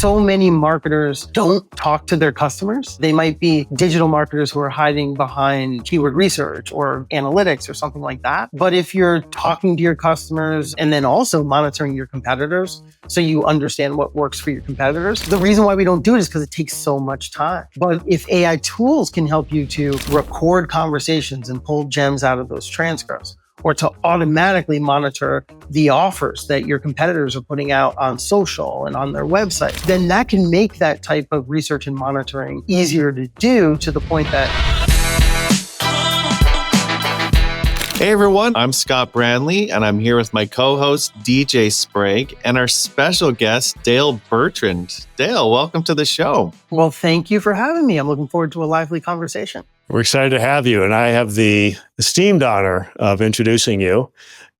So many marketers don't talk to their customers. They might be digital marketers who are hiding behind keyword research or analytics or something like that. But if you're talking to your customers and then also monitoring your competitors, so you understand what works for your competitors, the reason why we don't do it is because it takes so much time. But if AI tools can help you to record conversations and pull gems out of those transcripts, or to automatically monitor the offers that your competitors are putting out on social and on their website, then that can make that type of research and monitoring easier to do, to the point that... Hey everyone, I'm Scott Branley, and I'm here with my co-host DJ Sprague and our special guest, Dale Bertrand. Dale, welcome to the show. Well, thank you for having me. I'm looking forward to a lively conversation. We're excited to have you, and I have the esteemed honor of introducing you.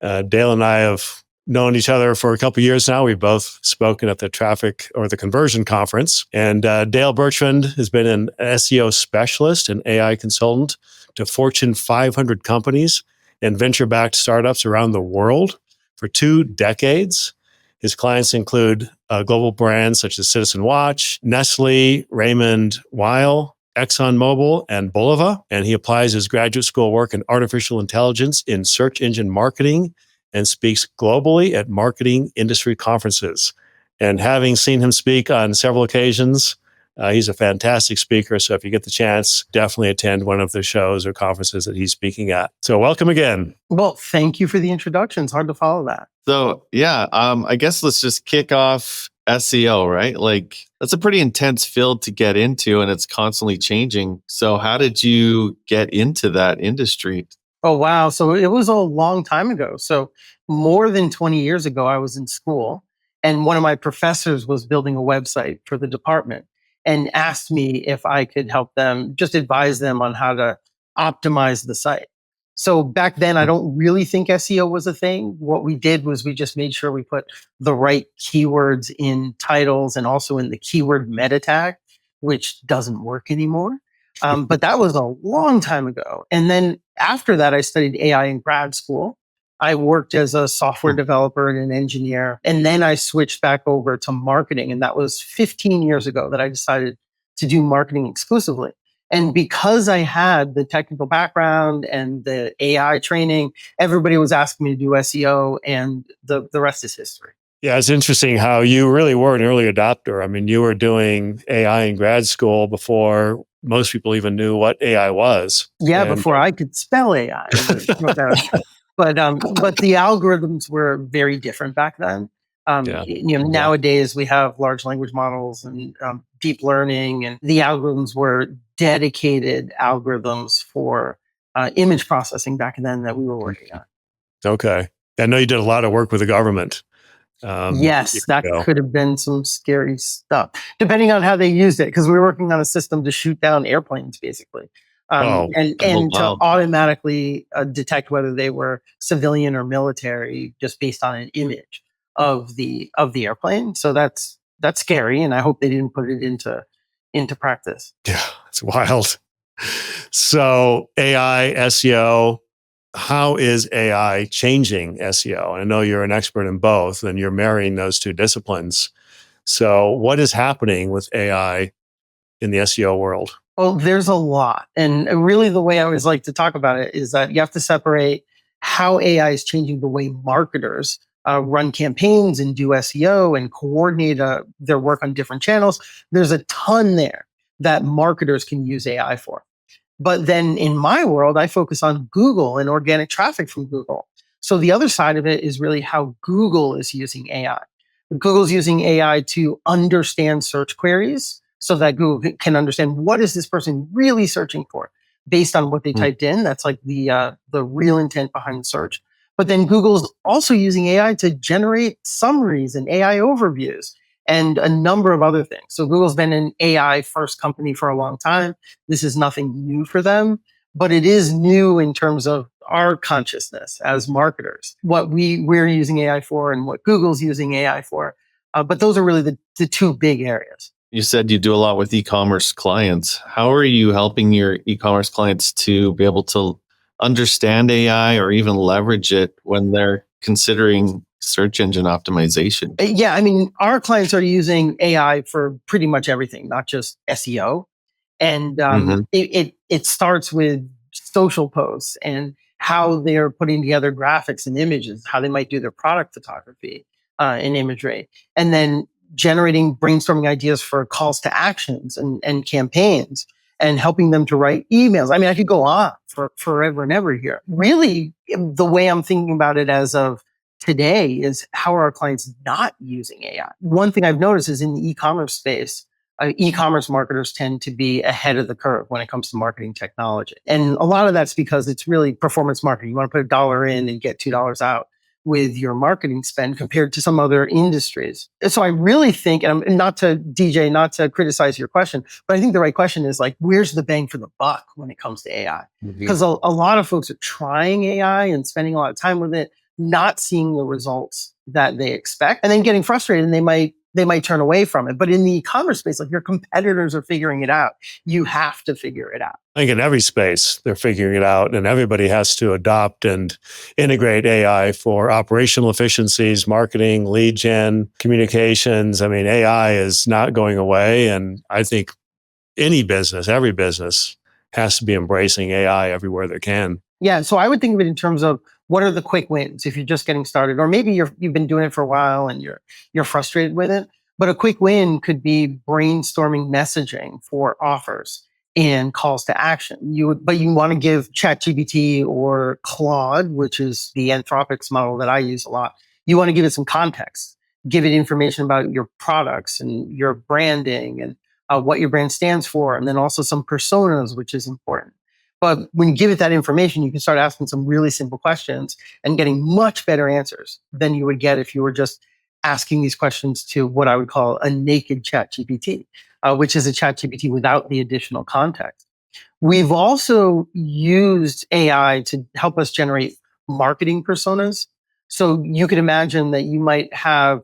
Dale and I have known each other for a couple of years now. We've both spoken at the Traffic or the Conversion Conference, and Dale Bertrand has been an SEO specialist and AI consultant to Fortune 500 companies and venture-backed startups around the world for 2 decades. His clients include global brands such as Citizen Watch, Nestlé, Raymond Weil, ExxonMobil, and Bulova, and he applies his graduate school work in artificial intelligence in search engine marketing and speaks globally at marketing industry conferences. And having seen him speak on several occasions, he's a fantastic speaker. So if you get the chance, definitely attend one of the shows or conferences that he's speaking at. So welcome again. Well, thank you for the introduction. It's hard to follow that. So I guess let's just kick off SEO, right? Like, that's a pretty intense field to get into, and it's constantly changing. So how did you get into that industry? Oh, wow. So it was a long time ago. So more than 20 years ago, I was in school, and one of my professors was building a website for the department and asked me if I could help them, just advise them on how to optimize the site. So back then, I don't really think SEO was a thing. What we did was we just made sure we put the right keywords in titles and also in the keyword meta tag, which doesn't work anymore. But that was a long time ago. And then after that, I studied AI in grad school. I worked as a software developer and an engineer. And then I switched back over to marketing. And that was 15 years ago that I decided to do marketing exclusively. And because I had the technical background and the AI training, everybody was asking me to do SEO, and the rest is history. Yeah, it's interesting how you really were an early adopter. I mean, you were doing AI in grad school before most people even knew what AI was. Yeah, before I could spell AI. But the algorithms were very different back then. Nowadays we have large language models and deep learning, and the algorithms were dedicated algorithms for image processing back then that we were working on. Okay. I know you did a lot of work with the government. Yes, that could have been some scary stuff, depending on how they used it, because we were working on a system to shoot down airplanes, basically. And to automatically detect whether they were civilian or military just based on an image of the airplane. So that's scary, and I hope they didn't put it into practice. Yeah, it's wild. So AI, SEO, how is AI changing SEO? I know you're an expert in both, and you're marrying those two disciplines. So what is happening with AI in the SEO world? Well, there's a lot. And really the way I always like to talk about it is that you have to separate how AI is changing the way marketers run campaigns and do SEO and coordinate their work on different channels. There's a ton there that marketers can use AI for. But then in my world, I focus on Google and organic traffic from Google. So the other side of it is really how Google is using AI. Google's using AI to understand search queries so that Google can understand what is this person really searching for based on what they typed in. That's like the real intent behind the search. But then Google's also using AI to generate summaries and AI overviews and a number of other things. So Google's been an AI first company for a long time. This is nothing new for them, but it is new in terms of our consciousness as marketers, what we're using AI for and what Google's using AI for. But those are really the two big areas. You said you do a lot with e-commerce clients. How are you helping your e-commerce clients to be able to understand AI or even leverage it when they're considering search engine optimization. Yeah, I mean, our clients are using AI for pretty much everything, not just SEO. And it starts with social posts and how they're putting together graphics and images, how they might do their product photography and imagery, and then generating brainstorming ideas for calls to actions and campaigns and helping them to write emails. I mean, I could go on for forever and ever here. Really, the way I'm thinking about it as of today is how are our clients not using AI? One thing I've noticed is in the e-commerce space, e-commerce marketers tend to be ahead of the curve when it comes to marketing technology. And a lot of that's because it's really performance marketing. You want to put $1 in and get $2 out with your marketing spend compared to some other industries. So I really think, and I'm not to DJ, not to criticize your question, but I think the right question is like, where's the bang for the buck when it comes to AI? Because a lot of folks are trying AI and spending a lot of time with it, not seeing the results that they expect, and then getting frustrated, and they might turn away from it. But in the e-commerce space, like your competitors are figuring it out. You have to figure it out. I think in every space, they're figuring it out, and everybody has to adopt and integrate AI for operational efficiencies, marketing, lead gen, communications. I mean, AI is not going away. And I think any business, every business has to be embracing AI everywhere they can. Yeah. So I would think of it in terms of what are the quick wins if you're just getting started, or maybe you've been doing it for a while and you're frustrated with it. But a quick win could be brainstorming messaging for offers and calls to action. But you want to give ChatGPT or Claude, which is the Anthropic's model that I use a lot. You want to give it some context, give it information about your products and your branding and what your brand stands for, and then also some personas, which is important. But when you give it that information, you can start asking some really simple questions and getting much better answers than you would get if you were just asking these questions to what I would call a naked ChatGPT, which is a ChatGPT without the additional context. We've also used AI to help us generate marketing personas. So you could imagine that you might have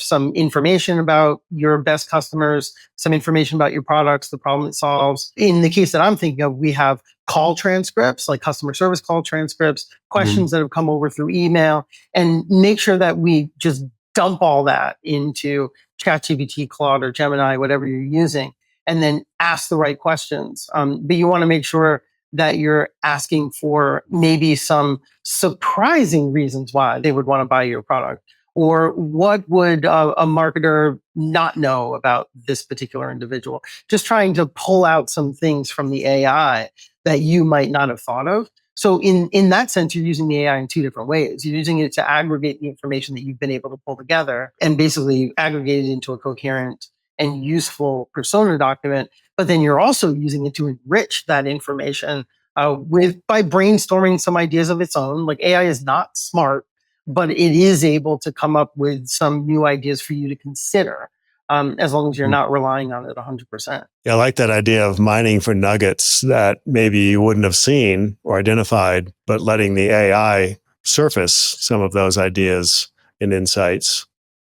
some information about your best customers, some information about your products, the problem it solves. In the case that I'm thinking of, we have call transcripts, like customer service call transcripts, questions that have come over through email, and make sure that we just dump all that into ChatGPT, Claude, or Gemini, whatever you're using, and then ask the right questions. But you want to make sure that you're asking for maybe some surprising reasons why they would want to buy your product. Or what would a marketer not know about this particular individual? Just trying to pull out some things from the AI that you might not have thought of. So in that sense, you're using the AI in two different ways. You're using it to aggregate the information that you've been able to pull together and basically aggregate it into a coherent and useful persona document. But then you're also using it to enrich that information by brainstorming some ideas of its own. Like AI is not smart, but it is able to come up with some new ideas for you to consider, as long as you're not relying on it 100%. Yeah, I like that idea of mining for nuggets that maybe you wouldn't have seen or identified, but letting the AI surface some of those ideas and insights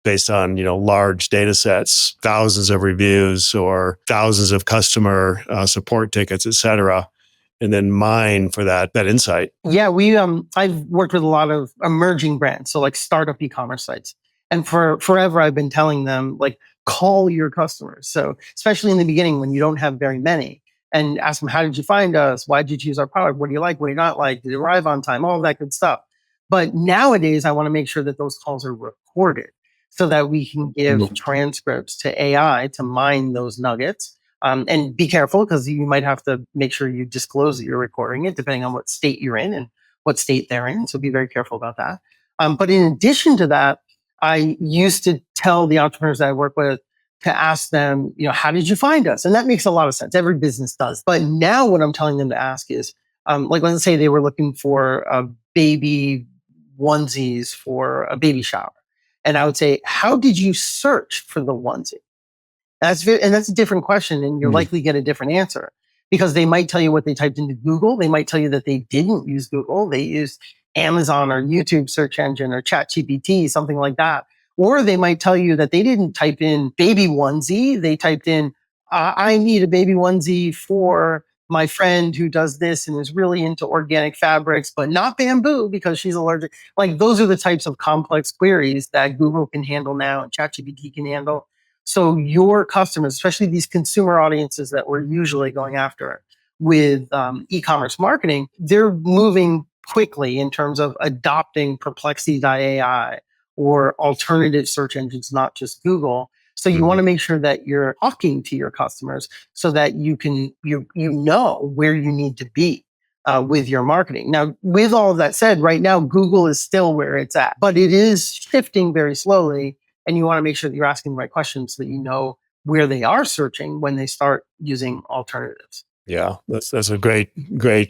based on, large data sets, thousands of reviews or thousands of customer support tickets, et cetera, and then mine for that insight. Yeah, I've worked with a lot of emerging brands, so like startup e-commerce sites. And for forever, I've been telling them, like, call your customers. So especially in the beginning when you don't have very many, and ask them, how did you find us? Why did you choose our product? What do you like? What do you not like? Did it arrive on time? All of that good stuff. But nowadays, I want to make sure that those calls are recorded so that we can give transcripts to AI to mine those nuggets. And be careful, because you might have to make sure you disclose that you're recording it, depending on what state you're in and what state they're in. So be very careful about that. But in addition to that, I used to tell the entrepreneurs that I work with to ask them, how did you find us? And that makes a lot of sense. Every business does. But now what I'm telling them to ask is, like, let's say they were looking for baby onesies for a baby shower. And I would say, how did you search for the onesie? That's a different question, and you'll likely get a different answer, because they might tell you what they typed into Google. They might tell you that they didn't use Google. They used Amazon or YouTube search engine or ChatGPT, something like that. Or they might tell you that they didn't type in baby onesie. They typed in, I need a baby onesie for my friend who does this and is really into organic fabrics, but not bamboo because she's allergic. Like those are the types of complex queries that Google can handle now and ChatGPT can handle. So your customers, especially these consumer audiences that we're usually going after with e-commerce marketing, they're moving quickly in terms of adopting Perplexity.ai or alternative search engines, not just Google. So you want to make sure that you're talking to your customers so that you know where you need to be with your marketing. Now, with all of that said, right now Google is still where it's at, but it is shifting very slowly, and you want to make sure that you're asking the right questions so that you know where they are searching when they start using alternatives. Yeah, that's a great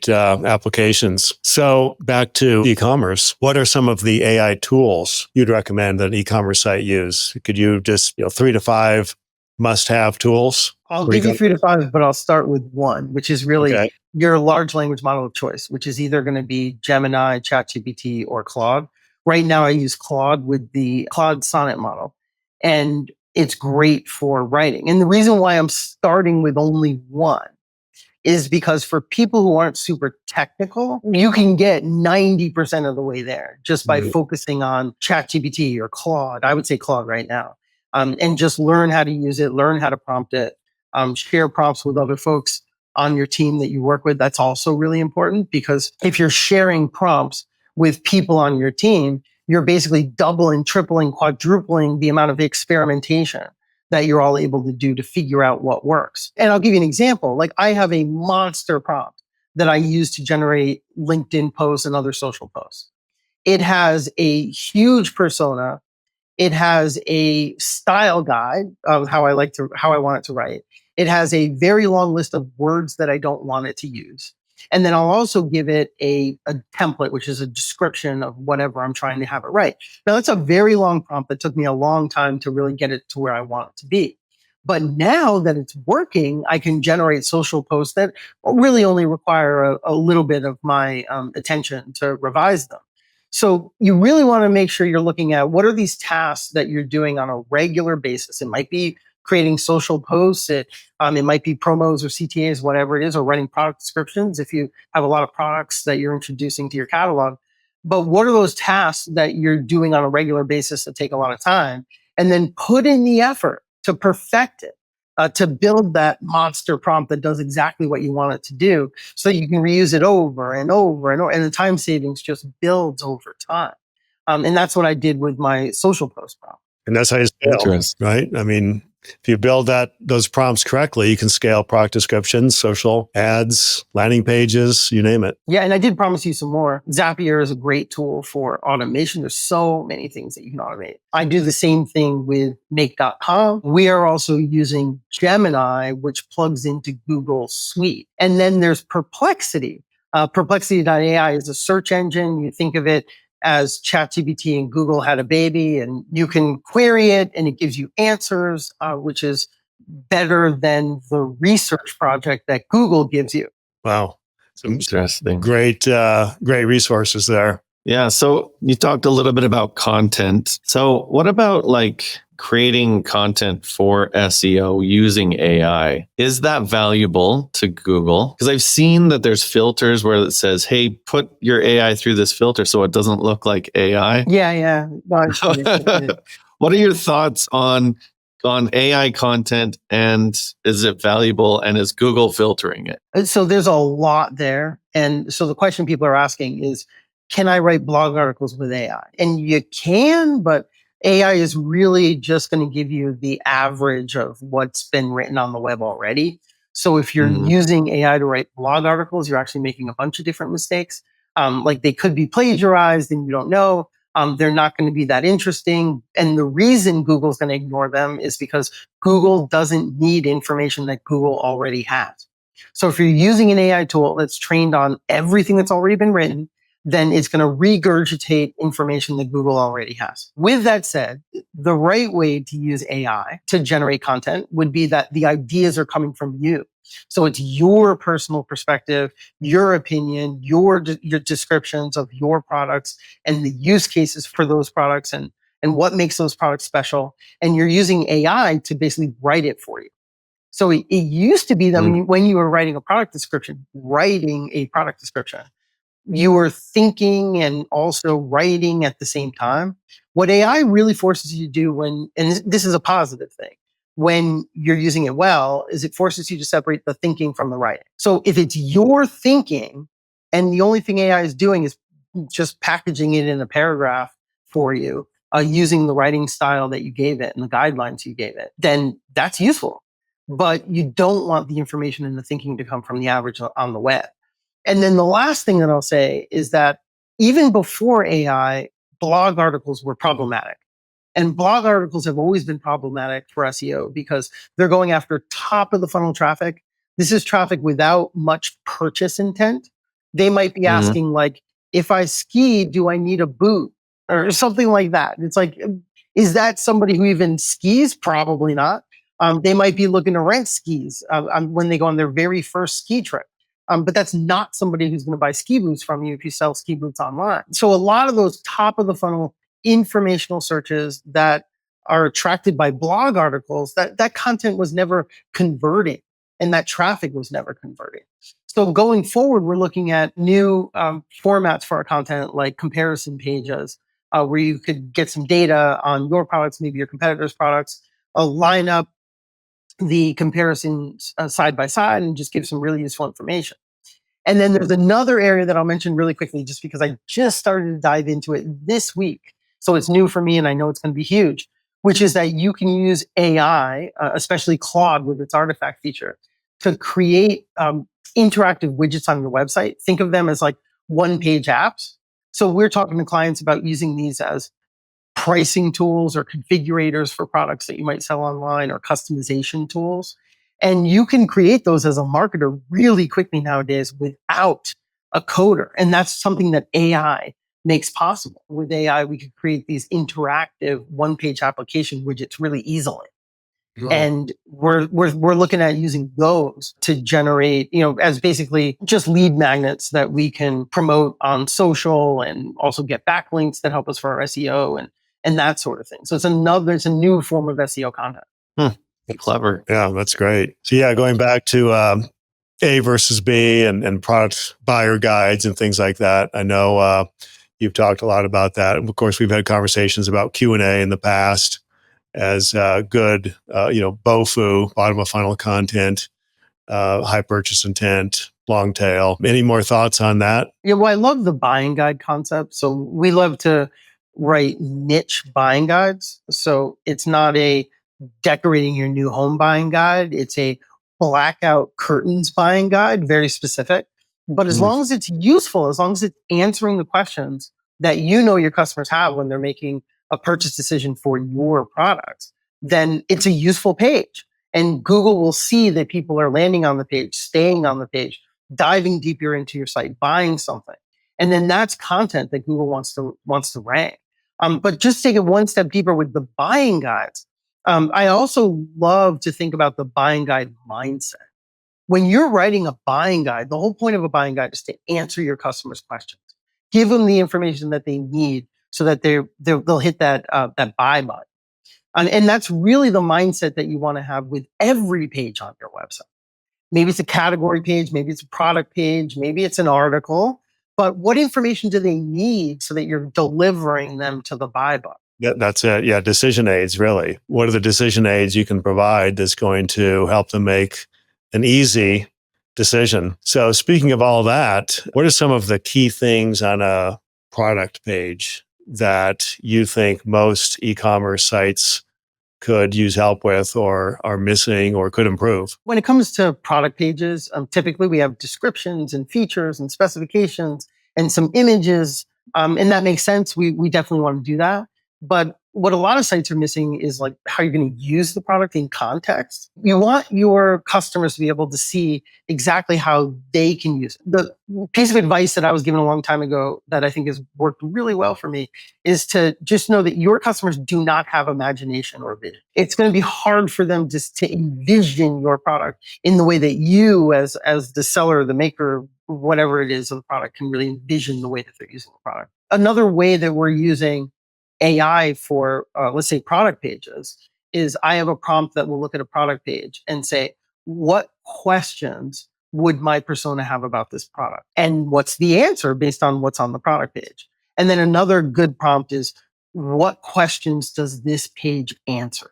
applications. So back to e-commerce, what are some of the AI tools you'd recommend that an e-commerce site use? Could you just 3 to 5 must-have tools? I'll give you 3 to 5, but I'll start with one, which is really your large language model of choice, which is either going to be Gemini, ChatGPT, or Claude. Right now, I use Claude with the Claude Sonnet model, and it's great for writing. And the reason why I'm starting with only one is because for people who aren't super technical, you can get 90% of the way there just by focusing on ChatGPT or Claude. I would say Claude right now. And just learn how to use it, learn how to prompt it, share prompts with other folks on your team that you work with. That's also really important because if you're sharing prompts with people on your team, you're basically doubling, tripling, quadrupling the amount of experimentation that you're all able to do to figure out what works. And I'll give you an example. Like I have a monster prompt that I use to generate LinkedIn posts and other social posts. It has a huge persona. It has a style guide of how I want it to write. It has a very long list of words that I don't want it to use. And then I'll also give it a template, which is a description of whatever I'm trying to have it write. Now, that's a very long prompt that took me a long time to really get it to where I want it to be. But now that it's working, I can generate social posts that really only require a little bit of my attention to revise them. So you really want to make sure you're looking at what are these tasks that you're doing on a regular basis. It might be creating social posts. It might be promos or CTAs, whatever it is, or writing product descriptions if you have a lot of products that you're introducing to your catalog. But what are those tasks that you're doing on a regular basis that take a lot of time? And then put in the effort to perfect it, to build that monster prompt that does exactly what you want it to do so that you can reuse it over and over and over. And the time savings just builds over time. And that's what I did with my social post prompt. And that's how you scale, right? I mean, if you build those prompts correctly, you can scale product descriptions, social ads, landing pages, you name it. Yeah, and I did promise you some more. Zapier is a great tool for automation. There's so many things that you can automate. I do the same thing with make.com. We are also using Gemini, which plugs into Google Suite. And then there's Perplexity. Perplexity.ai is a search engine. You think of it as ChatGPT and Google had a baby, and you can query it and it gives you answers, which is better than the research project that Google gives you. Wow. Some interesting. Great resources there. Yeah. So you talked a little bit about content. So what about like creating content for SEO using AI? Is that valuable to Google? Because I've seen that there's filters where it says, hey, put your AI through this filter so it doesn't look like AI. Yeah. What are your thoughts on AI content, and is it valuable, and is Google filtering it? So there's a lot there. And so the question people are asking is, can I write blog articles with AI? And you can, but AI is really just going to give you the average of what's been written on the web already. So if you're using AI to write blog articles, you're actually making a bunch of different mistakes. Like they could be plagiarized and you don't know. They're not going to be that interesting. And the reason Google's going to ignore them is because Google doesn't need information that Google already has. So if you're using an AI tool that's trained on everything that's already been written, then it's going to regurgitate information that Google already has. With that said, the right way to use AI to generate content would be that the ideas are coming from you. So it's your personal perspective, your opinion, your descriptions of your products and the use cases for those products and what makes those products special. And you're using AI to basically write it for you. So it used to be that Mm. when you were writing a product description, you were thinking and also writing at the same time. What AI really forces you to do and this is a positive thing, when you're using it well, is it forces you to separate the thinking from the writing. So if it's your thinking and the only thing AI is doing is just packaging it in a paragraph for you, using the writing style that you gave it and the guidelines you gave it, then that's useful. But you don't want the information and the thinking to come from the average on the web. And then the last thing that I'll say is that even before AI, blog articles were problematic. And blog articles have always been problematic for SEO because they're going after top of the funnel traffic. This is traffic without much purchase intent. They might be Mhm. asking, like, if I ski, do I need a boot? Or something like that. It's like, is that somebody who even skis? Probably not. They might be looking to rent skis when they go on their very first ski trip. But that's not somebody who's going to buy ski boots from you if you sell ski boots online. So a lot of those top of the funnel informational searches that are attracted by blog articles, that content was never converting and that traffic was never converting. So going forward, we're looking at new formats for our content, like comparison pages, where you could get some data on your products, maybe your competitors' products, line up the comparisons side by side and just give some really useful information. And then there's another area that I'll mention really quickly, just because I just started to dive into it this week. So it's new for me and I know it's going to be huge, which is that you can use AI, especially Claude with its artifact feature, to create interactive widgets on your website. Think of them as like one-page apps. So we're talking to clients about using these as pricing tools or configurators for products that you might sell online or customization tools. And you can create those as a marketer really quickly nowadays without a coder. And that's something that AI makes possible. With AI, we could create these interactive one-page application widgets really easily. Right. And we're looking at using those to generate, as basically just lead magnets that we can promote on social and also get backlinks that help us for our SEO and that sort of thing. So it's a new form of SEO content. Clever. Yeah, that's great. So yeah, going back to A versus B and product buyer guides and things like that. I know you've talked a lot about that. And of course, we've had conversations about Q&A in the past as good, BOFU, bottom of funnel content, high purchase intent, long tail. Any more thoughts on that? Yeah, well, I love the buying guide concept. So we love to write niche buying guides. So it's not a decorating your new home buying guide. It's a blackout curtains buying guide, very specific. But as long as it's useful, as long as it's answering the questions that your customers have when they're making a purchase decision for your products, then it's a useful page. And Google will see that people are landing on the page, staying on the page, diving deeper into your site, buying something. And then that's content that Google wants to rank. But just take it one step deeper with the buying guides. I also love to think about the buying guide mindset. When you're writing a buying guide, the whole point of a buying guide is to answer your customers' questions. Give them the information that they need so that they'll hit that buy button. And that's really the mindset that you want to have with every page on your website. Maybe it's a category page, maybe it's a product page, maybe it's an article. But what information do they need so that you're delivering them to the buy button? That's it. Yeah, decision aids, really. What are the decision aids you can provide that's going to help them make an easy decision? So speaking of all that, what are some of the key things on a product page that you think most e-commerce sites could use help with or are missing or could improve? When it comes to product pages, typically we have descriptions and features and specifications and some images. And that makes sense. We definitely want to do that. But what a lot of sites are missing is like how you're going to use the product in context. You want your customers to be able to see exactly how they can use it. The piece of advice that I was given a long time ago that I think has worked really well for me is to just know that your customers do not have imagination or vision. It's going to be hard for them just to envision your product in the way that you as the seller, the maker, whatever it is of the product can really envision the way that they're using the product. Another way that we're using AI for, let's say, product pages is I have a prompt that will look at a product page and say, what questions would my persona have about this product? And what's the answer based on what's on the product page? And then another good prompt is, what questions does this page answer?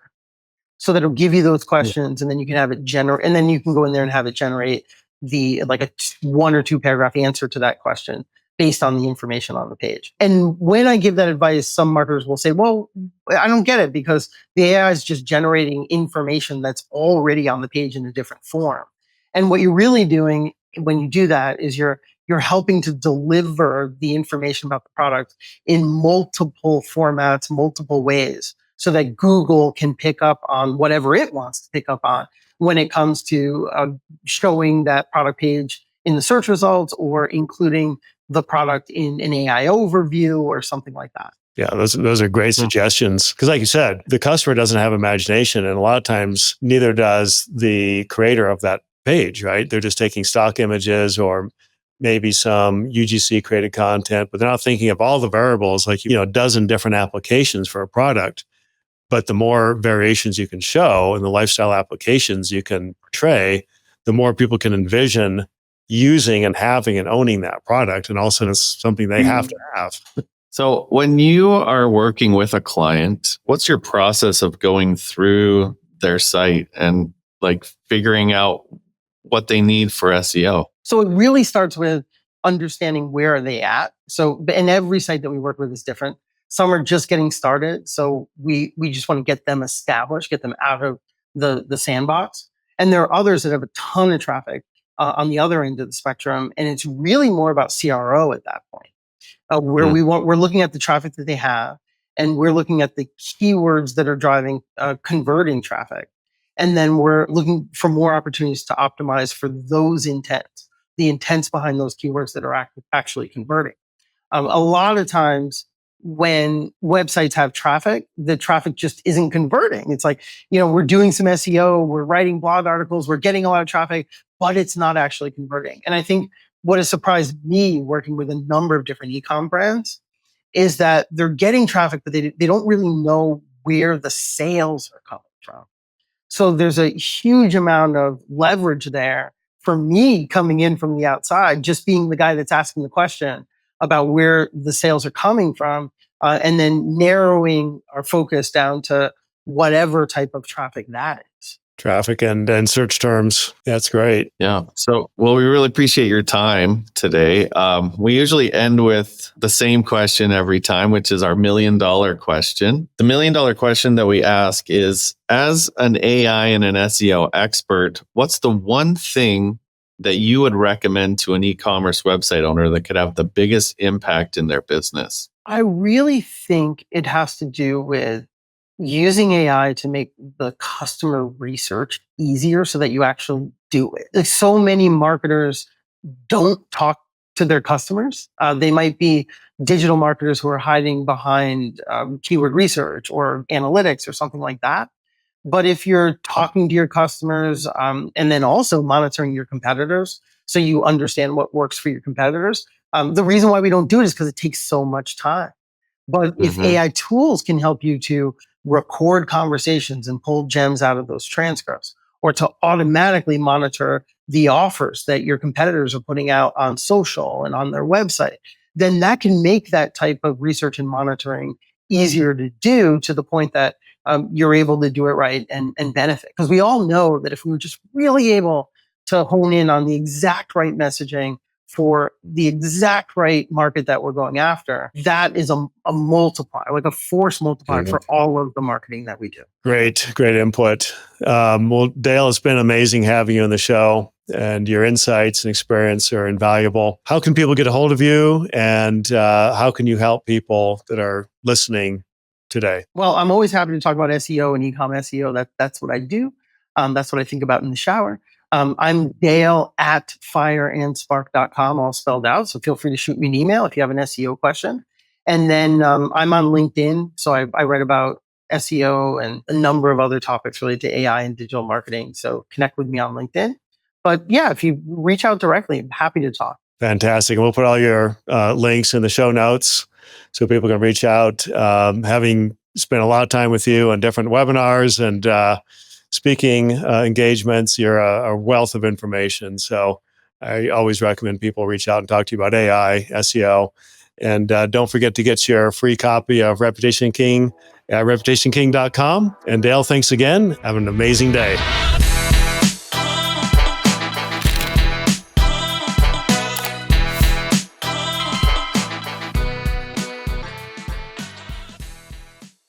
So that it'll give you those questions, and then you can have it generate, and then you can go in there and have it generate the like a 1 or 2 paragraph answer to that question based on the information on the page. And when I give that advice, some marketers will say, well, I don't get it because the AI is just generating information that's already on the page in a different form. And what you're really doing when you do that is you're helping to deliver the information about the product in multiple formats, multiple ways, so that Google can pick up on whatever it wants to pick up on when it comes to showing that product page in the search results or including the product in an AI overview or something like that. Yeah, those are great suggestions. Because like you said, the customer doesn't have imagination. And a lot of times, neither does the creator of that page, right? They're just taking stock images or maybe some UGC created content, but they're not thinking of all the variables, like, a dozen different applications for a product. But the more variations you can show and the lifestyle applications you can portray, the more people can envision using and having and owning that product. And also it's something they have to have. So when you are working with a client, what's your process of going through their site and like figuring out what they need for SEO? So it really starts with understanding where are they at. So, and every site that we work with is different. Some are just getting started. So we just want to get them established, get them out of the sandbox. And there are others that have a ton of traffic on the other end of the spectrum. And it's really more about CRO at that point, where we're looking at the traffic that they have, and we're looking at the keywords that are driving converting traffic. And then we're looking for more opportunities to optimize for those intents, the intents behind those keywords that are actually converting. A lot of times when websites have traffic, the traffic just isn't converting. It's like, we're doing some SEO, we're writing blog articles, we're getting a lot of traffic, but it's not actually converting. And I think what has surprised me working with a number of different e-com brands is that they're getting traffic, but they don't really know where the sales are coming from. So there's a huge amount of leverage there for me coming in from the outside, just being the guy that's asking the question about where the sales are coming from, and then narrowing our focus down to whatever type of traffic that is. Traffic and search terms. That's great. Yeah. So, well, we really appreciate your time today. We usually end with the same question every time, which is our $1 million question. The $1 million question that we ask is, as an AI and an SEO expert, what's the one thing that you would recommend to an e-commerce website owner that could have the biggest impact in their business? I really think it has to do with using AI to make the customer research easier so that you actually do it. Like, so many marketers don't talk to their customers. They might be digital marketers who are hiding behind keyword research or analytics or something like that. But if you're talking to your customers and then also monitoring your competitors, so you understand what works for your competitors, the reason why we don't do it is because it takes so much time. But if AI tools can help you to record conversations and pull gems out of those transcripts, or to automatically monitor the offers that your competitors are putting out on social and on their website, then that can make that type of research and monitoring easier to do, to the point that you're able to do it right and benefit. Because we all know that if we were just really able to hone in on the exact right messaging for the exact right market that we're going after, that is a multiplier, like a force multiplier for all of the marketing that we do. Great input. Well, Dale, it's been amazing having you on the show, and your insights and experience are invaluable. How can people get a hold of you, and how can you help people that are listening today? Well, I'm always happy to talk about SEO and e-commerce SEO. That's what I do. That's what I think about in the shower. I'm Dale at fireandspark.com, all spelled out. So feel free to shoot me an email if you have an SEO question. And then I'm on LinkedIn. So I write about SEO and a number of other topics related to AI and digital marketing. So connect with me on LinkedIn. But yeah, if you reach out directly, I'm happy to talk. Fantastic. And we'll put all your links in the show notes so people can reach out. Having spent a lot of time with you on different webinars and speaking engagements. You're a wealth of information. So I always recommend people reach out and talk to you about AI, SEO. And don't forget to get your free copy of Reputation King at reputationking.com. And Dale, thanks again. Have an amazing day.